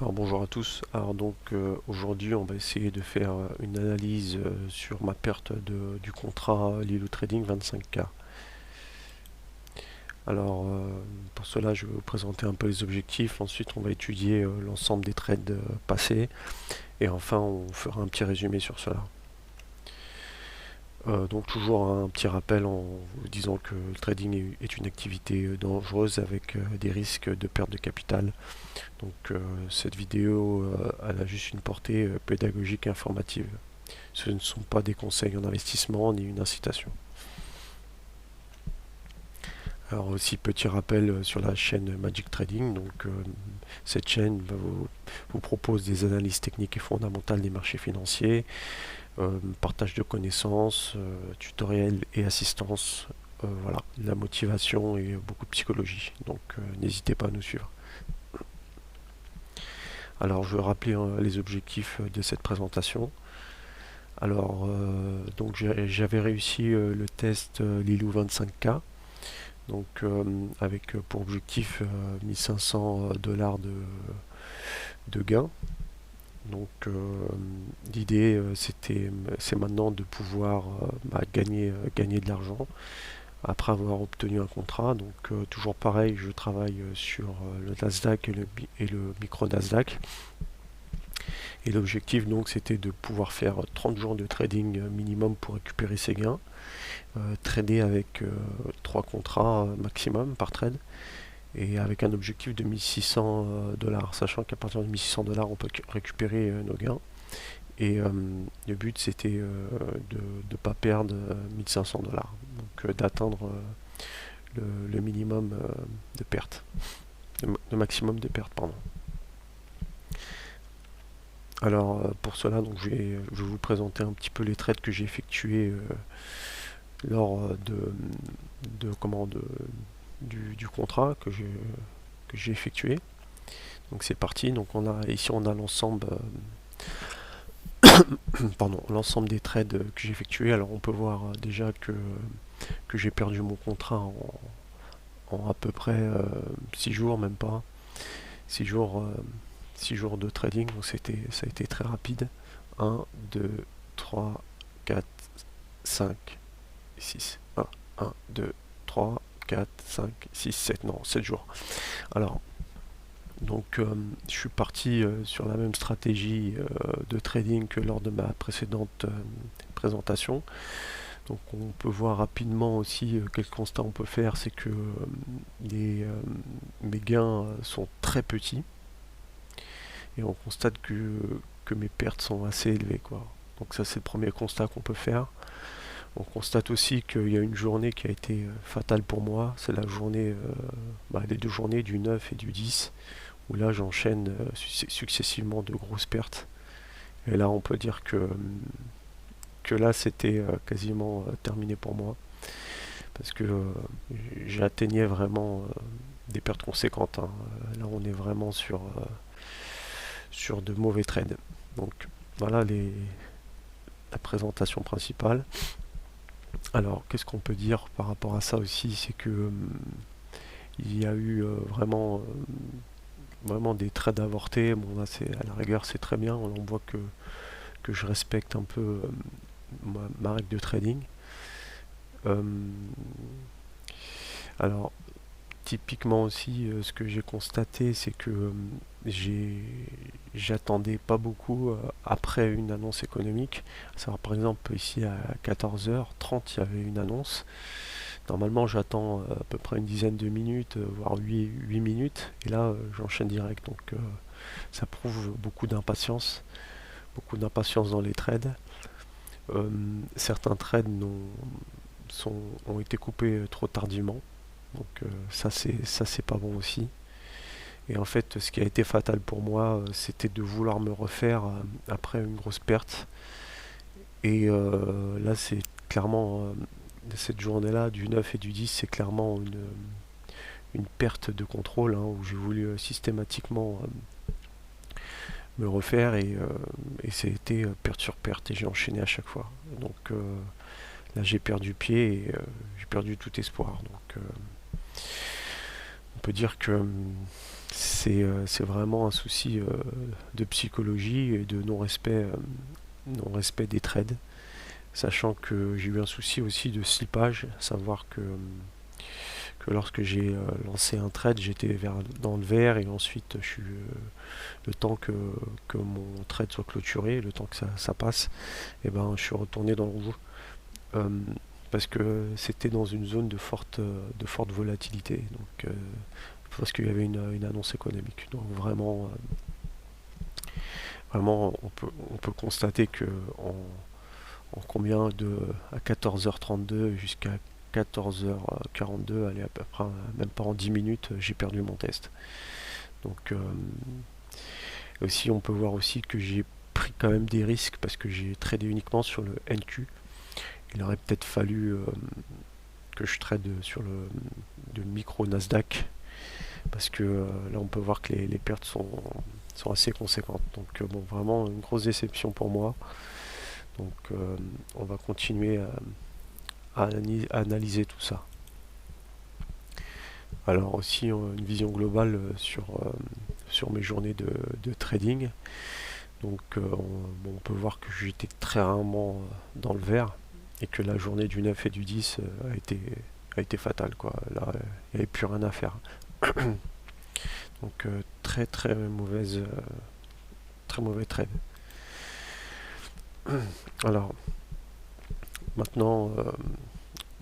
Alors bonjour à tous. Alors donc aujourd'hui on va essayer de faire une analyse sur ma perte du contrat Lilo Trading 25K. Alors pour cela je vais vous présenter un peu les objectifs, ensuite on va étudier l'ensemble des trades passés et enfin on fera un petit résumé sur cela. Donc toujours un petit rappel en vous disant que le trading est une activité dangereuse avec des risques de perte de capital. Donc cette vidéo elle a juste une portée pédagogique et informative. Ce ne sont pas des conseils en investissement ni une incitation. Alors aussi petit rappel sur la chaîne Magic Trading. Donc cette chaîne vous propose des analyses techniques et fondamentales des marchés financiers, partage de connaissances, tutoriels et assistance. Voilà, la motivation et beaucoup de psychologie. Donc n'hésitez pas à nous suivre. Alors je vais rappeler les objectifs de cette présentation. Alors donc j'avais réussi le test Lilou 25K. Donc avec pour objectif 1500 $ de gain. Donc l'idée c'est maintenant de pouvoir gagner de l'argent après avoir obtenu un contrat. Donc toujours pareil, je travaille sur le Nasdaq et le micro Nasdaq. Et l'objectif donc c'était de pouvoir faire 30 jours de trading minimum pour récupérer ses gains. Trader avec 3 contrats maximum par trade et avec un objectif de 1600 $, sachant qu'à partir de 1600 $ on peut récupérer nos gains. Et le but c'était de ne pas perdre 1500 $, donc d'atteindre le minimum de perte, le maximum de perte, pardon. Alors pour cela, donc, je vais vous présenter un petit peu les trades que j'ai effectués lors du contrat que j'ai effectué. Donc c'est parti. Donc ici on a l'ensemble l'ensemble des trades que j'ai effectués. Alors on peut voir déjà que j'ai perdu mon contrat en à peu près 6 jours, même pas 6 jours, 6 jours de trading. Donc ça a été très rapide. 1, 2, 3, 4, 5, 6. 1, 2, 3, 4, 5, 6, 7. Non, 7 jours. Alors, donc je suis parti sur la même stratégie de trading que lors de ma précédente présentation. Donc on peut voir rapidement aussi quel constat on peut faire, c'est que mes gains sont très petits et on constate que mes pertes sont assez élevées, quoi. Donc ça c'est le premier constat qu'on peut faire. On constate aussi qu'il y a une journée qui a été fatale pour moi, c'est la journée, les 2 journées du 9 et du 10, où là j'enchaîne successivement de grosses pertes. Et là on peut dire que là c'était quasiment terminé pour moi, parce que j'atteignais vraiment des pertes conséquentes, hein. Là on est vraiment sur de mauvais trades. Donc voilà la présentation principale. Alors qu'est-ce qu'on peut dire par rapport à ça aussi, c'est que il y a eu vraiment des trades avortés. Bon là c'est à la rigueur c'est très bien, on voit que je respecte un peu ma règle de trading. Euh, alors typiquement aussi ce que j'ai constaté c'est que j'attendais pas beaucoup après une annonce économique. À savoir, par exemple ici à 14h30 il y avait une annonce. Normalement j'attends à peu près une dizaine de minutes, voire 8 minutes, et là j'enchaîne direct. Donc ça prouve beaucoup d'impatience dans les trades. Certains trades ont été coupés trop tardivement. Donc ça c'est pas bon aussi. Et en fait ce qui a été fatal pour moi c'était de vouloir me refaire après une grosse perte. Et là c'est clairement cette journée-là du 9 et du 10 c'est clairement une perte de contrôle, hein, où j'ai voulu systématiquement me refaire et c'était perte sur perte et j'ai enchaîné à chaque fois. Donc là j'ai perdu pied et j'ai perdu tout espoir. Donc on peut dire que c'est vraiment un souci de psychologie et de non-respect des trades. Sachant que j'ai eu un souci aussi de slippage, savoir que lorsque j'ai lancé un trade, j'étais dans le vert et ensuite le temps que mon trade soit clôturé, le temps que ça passe, et ben je suis retourné dans le rouge. Euh, Parce que c'était dans une zone de forte volatilité, donc parce qu'il y avait une annonce économique. Donc vraiment on peut constater que en combien à 14h32 jusqu'à 14h42, allez à peu près, même pas en 10 minutes, j'ai perdu mon test. Donc aussi on peut voir aussi que j'ai pris quand même des risques parce que j'ai tradé uniquement sur le NQ. Il aurait peut-être fallu que je trade sur le micro Nasdaq parce que là on peut voir que les pertes sont assez conséquentes. Donc bon, vraiment une grosse déception pour moi. Donc on va continuer à analyser tout ça. Alors aussi une vision globale sur mes journées de trading. Donc on peut voir que j'étais très rarement dans le vert et que la journée du 9 et du 10 a été fatale, quoi. Là, il n'y avait plus rien à faire. Donc très très très mauvais trade. Alors maintenant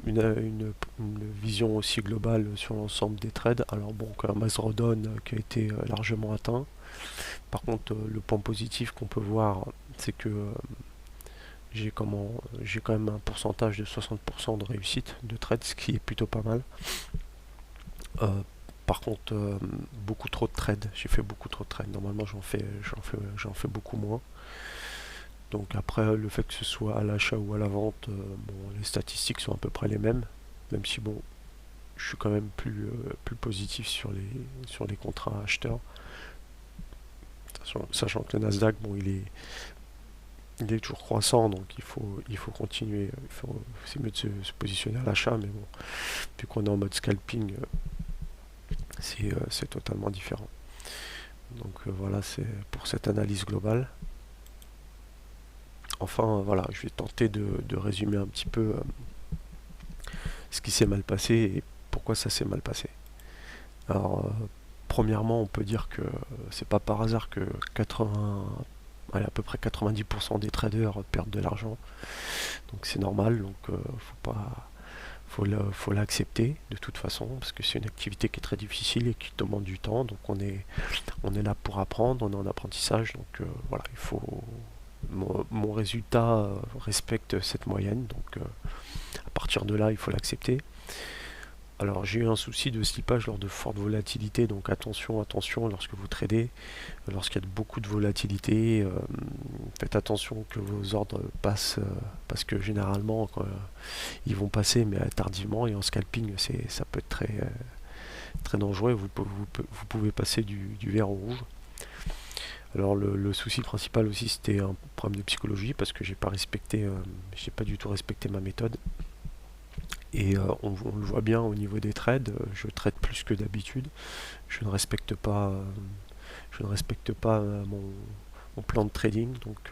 une vision aussi globale sur l'ensemble des trades. Alors bon, un Masrodon qui a été largement atteint. Par contre, le point positif qu'on peut voir, c'est que j'ai quand même un pourcentage de 60% de réussite de trade, ce qui est plutôt pas mal. Par contre, beaucoup trop de trades. J'ai fait beaucoup trop de trades. Normalement, j'en fais beaucoup moins. Donc après, le fait que ce soit à l'achat ou à la vente, bon, les statistiques sont à peu près les mêmes. Même si bon, je suis quand même plus positif sur les contrats acheteurs. Sachant que le Nasdaq, bon, il est toujours croissant, donc il faut continuer. C'est mieux de se positionner à l'achat, mais bon, vu qu'on est en mode scalping, c'est totalement différent. Donc voilà, c'est pour cette analyse globale. Enfin, voilà, je vais tenter de résumer un petit peu ce qui s'est mal passé et pourquoi ça s'est mal passé. Alors, premièrement, on peut dire que c'est pas par hasard que à peu près 90% des traders perdent de l'argent. Donc c'est normal, donc faut l'accepter de toute façon, parce que c'est une activité qui est très difficile et qui demande du temps. Donc on est là pour apprendre, on est en apprentissage. Donc voilà, mon résultat respecte cette moyenne. Donc à partir de là, il faut l'accepter. Alors j'ai eu un souci de slippage lors de forte volatilité, donc attention lorsque vous tradez, lorsqu'il y a beaucoup de volatilité, faites attention que vos ordres passent, parce que généralement ils vont passer mais tardivement, et en scalping ça peut être très dangereux, vous pouvez passer du vert au rouge. Alors le souci principal aussi, c'était un problème de psychologie parce que j'ai pas du tout respecté ma méthode. Et on le voit bien au niveau des trades, je trade plus que d'habitude. Je ne respecte pas, mon plan de trading, donc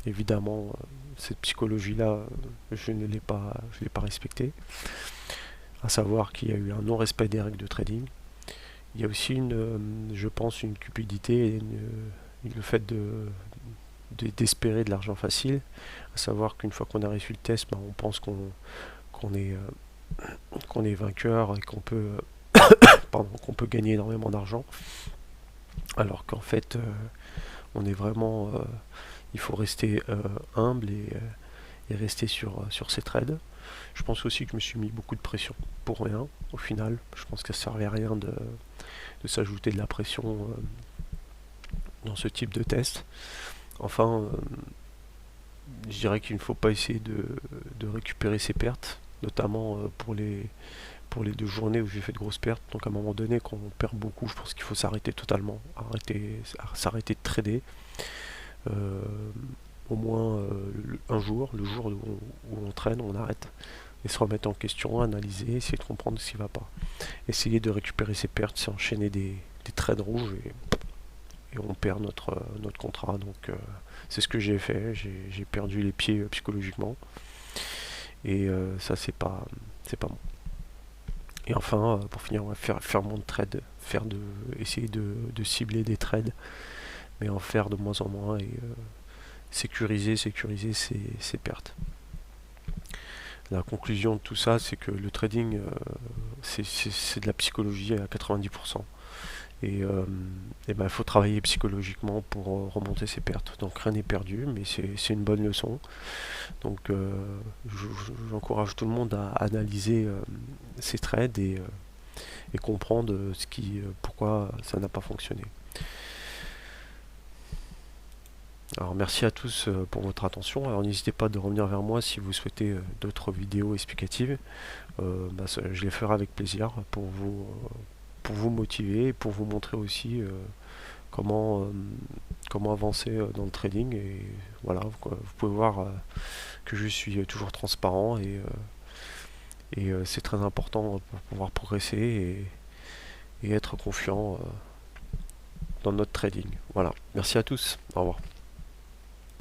évidemment cette psychologie-là, je ne l'ai pas respectée. À savoir qu'il y a eu un non-respect des règles de trading. Il y a aussi je pense, une cupidité et le fait d'espérer de l'argent facile. À savoir qu'une fois qu'on a reçu le test, on pense qu'on est vainqueur et qu'on peut gagner énormément d'argent, alors qu'en fait on est vraiment il faut rester humble et rester sur ses trades. Je pense aussi que je me suis mis beaucoup de pression pour rien au final. Je pense que ça servait à rien de s'ajouter de la pression dans ce type de test. Enfin, je dirais qu'il ne faut pas essayer de récupérer ses pertes, notamment pour les 2 journées où j'ai fait de grosses pertes. Donc à un moment donné, quand on perd beaucoup, je pense qu'il faut s'arrêter totalement, s'arrêter de trader. Au moins un jour, le jour où on traîne, on arrête et se remettre en question, analyser, essayer de comprendre ce qui ne va pas. Essayer de récupérer ses pertes, c'est enchaîner des des trades rouges et on perd notre contrat. Donc c'est ce que j'ai fait, j'ai perdu les pieds psychologiquement et ça c'est pas bon. Et enfin, pour finir, on va faire moins de trades, essayer de cibler des trades, mais en faire de moins en moins et sécuriser ses pertes. La conclusion de tout ça, c'est que le trading, c'est de la psychologie à 90%. Et ben, il faut travailler psychologiquement pour remonter ses pertes. Donc rien n'est perdu, mais c'est une bonne leçon. Donc j'encourage tout le monde à analyser ses trades et comprendre pourquoi ça n'a pas fonctionné. Alors merci à tous pour votre attention. Alors n'hésitez pas de revenir vers moi si vous souhaitez d'autres vidéos explicatives. Je les ferai avec plaisir pour vous motiver et pour vous montrer aussi comment, comment avancer dans le trading. Et voilà, vous pouvez voir que je suis toujours transparent et c'est très important pour pouvoir progresser et être confiant dans notre trading. Voilà, merci à tous, au revoir.